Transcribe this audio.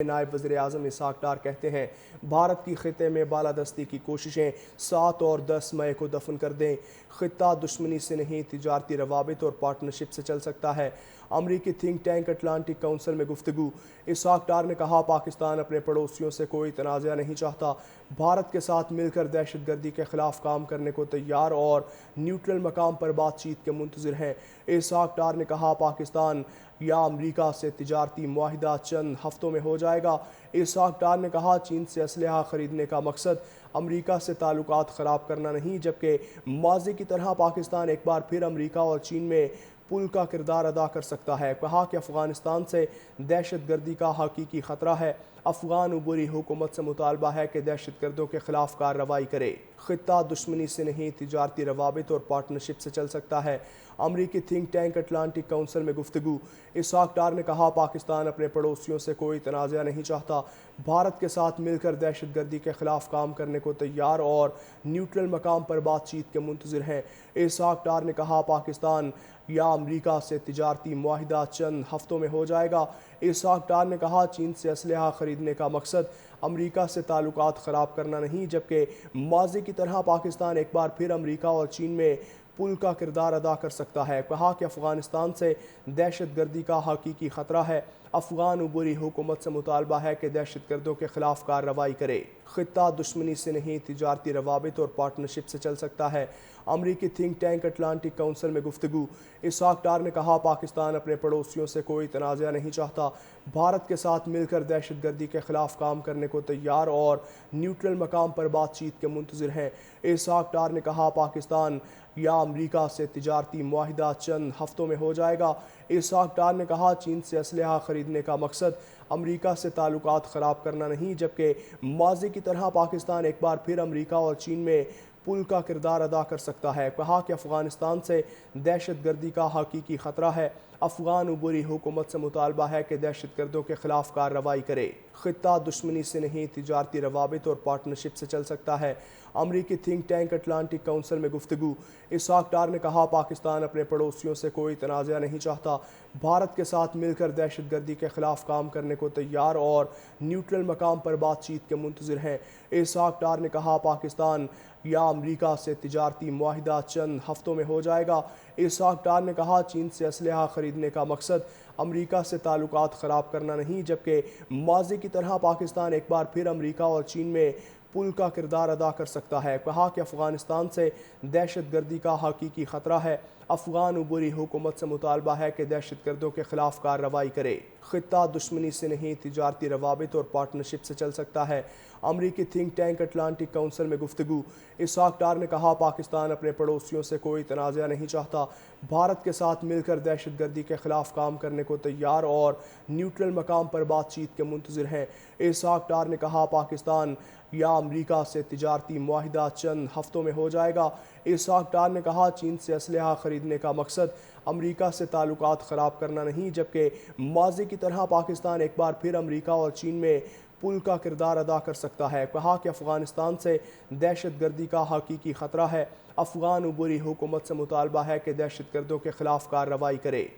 نائب وزیر اعظم اسحاق ڈار کہتے ہیں بھارت کی خطے میں بالادستی کی کوششیں 7 اور 10 مئی کو دفن کر دیں۔ خطہ دشمنی سے نہیں تجارتی روابط اور پارٹنرشپ سے چل سکتا ہے۔ امریکی تھنک ٹینک اٹلانٹک کونسل میں گفتگو۔ اسحاق ڈار نے کہا پاکستان اپنے پڑوسیوں سے کوئی تنازع نہیں چاہتا، بھارت کے ساتھ مل کر دہشت گردی کے خلاف کام کرنے کو تیار اور نیوٹرل مقام پر بات چیت کے منتظر ہیں۔ اسحاق ڈار نے کہا پاکستان یا امریکہ سے تجارتی معاہدہ چند ہفتوں میں ہو جائے گا۔ اسحاق ڈار نے کہا چین سے اسلحہ خریدنے کا مقصد امریکہ سے تعلقات خراب کرنا نہیں، جبکہ ماضی کی طرح پاکستان ایک بار پھر امریکہ اور چین میں پل کا کردار ادا کر سکتا ہے۔ کہا کہ افغانستان سے دہشت گردی کا حقیقی خطرہ ہے۔ افغان عبوری حکومت سے مطالبہ ہے کہ دہشت گردوں کے خلاف کارروائی کرے۔ خطہ دشمنی سے نہیں تجارتی روابط اور پارٹنرشپ سے چل سکتا ہے۔ امریکی تھنک ٹینک اٹلانٹک کونسل میں گفتگو۔ اسحاق ڈار نے کہا پاکستان اپنے پڑوسیوں سے کوئی تنازع نہیں چاہتا، بھارت کے ساتھ مل کر دہشت گردی کے خلاف کام کرنے کو تیار اور نیوٹرل مقام پر بات چیت کے منتظر ہیں۔ اسحاق ڈار نے کہا پاکستان یا امریکہ سے تجارتی معاہدہ چند ہفتوں میں ہو جائے گا۔ اسحاق ڈار نے کہا چین سے اسلحہ خریدنے کا مقصد امریکہ سے تعلقات خراب کرنا نہیں، جبکہ ماضی کی طرح پاکستان ایک بار پھر امریکہ اور چین میں پل کا کردار ادا کر سکتا ہے۔ کہا کہ افغانستان سے دہشت گردی کا حقیقی خطرہ ہے۔ افغان عبوری حکومت سے مطالبہ ہے کہ دہشت گردوں کے خلاف کارروائی کرے۔ خطہ دشمنی سے نہیں تجارتی روابط اور پارٹنرشپ سے چل سکتا ہے۔ امریکی تھنک ٹینک اٹلانٹک کونسل میں گفتگو۔ اسحاق ڈار نے کہا پاکستان اپنے پڑوسیوں سے کوئی تنازع نہیں چاہتا، بھارت کے ساتھ مل کر دہشت گردی کے خلاف کام کرنے کو تیار اور نیوٹرل مقام پر بات چیت کے منتظر ہیں۔ اسحاق ڈار نے کہا پاکستان یا امریکہ سے تجارتی معاہدہ چند ہفتوں میں ہو جائے گا۔ اسحاق ڈار نے کہا چین سے اسلحہ خریدنے کا مقصد امریکہ سے تعلقات خراب کرنا نہیں، جبکہ ماضی کی طرح پاکستان ایک بار پھر امریکہ اور چین میں پل کا کردار ادا کر سکتا ہے۔ کہا کہ افغانستان سے دہشت گردی کا حقیقی خطرہ ہے۔ افغان عبوری حکومت سے مطالبہ ہے کہ دہشت گردوں کے خلاف کارروائی کرے۔ خطہ دشمنی سے نہیں تجارتی روابط اور پارٹنرشپ سے چل سکتا ہے۔ امریکی تھنک ٹینک اٹلانٹک کونسل میں گفتگو۔ اسحاق ڈار نے کہا پاکستان اپنے پڑوسیوں سے کوئی تنازع نہیں چاہتا، بھارت کے ساتھ مل کر دہشت گردی کے خلاف کام کرنے کو تیار اور نیوٹرل مقام پر بات چیت کے منتظر ہیں۔ اسحاق ڈار نے کہا پاکستان یا امریکہ سے تجارتی معاہدہ چند ہفتوں میں ہو جائے گا۔ اسحاق ڈار نے کہا چین سے اسلحہ خریدنے کا مقصد امریکہ سے تعلقات خراب کرنا نہیں، جبکہ ماضی کی طرح پاکستان ایک بار پھر امریکہ اور چین میں پل کا کردار ادا کر سکتا ہے۔ کہا کہ افغانستان سے دہشت گردی کا حقیقی خطرہ ہے۔ افغان عبوری حکومت سے مطالبہ ہے کہ دہشت گردوں کے خلاف کارروائی کرے۔ خطہ دشمنی سے نہیں تجارتی روابط اور پارٹنرشپ سے چل سکتا ہے۔ امریکی تھنک ٹینک اٹلانٹک کونسل میں گفتگو۔ اسحاق ڈار نے کہا پاکستان اپنے پڑوسیوں سے کوئی تنازع نہیں چاہتا، بھارت کے ساتھ مل کر دہشت گردی کے خلاف کام کرنے کو تیار اور نیوٹرل مقام پر بات چیت کے منتظر ہیں۔ اسحاق ڈار نے کہا پاکستان یا امریکہ سے تجارتی معاہدہ چند ہفتوں میں ہو جائے گا۔ اسحاق ڈار نے کہا چین سے اسلحہ خریدنے کا مقصد امریکہ سے تعلقات خراب کرنا نہیں، جبکہ ماضی کی طرح پاکستان ایک بار پھر امریکہ اور چین میں پل کا کردار ادا کر سکتا ہے۔ کہا کہ افغانستان سے دہشت گردی کا حقیقی خطرہ ہے۔ افغان عبوری حکومت سے مطالبہ ہے کہ دہشت گردوں کے خلاف کارروائی کرے۔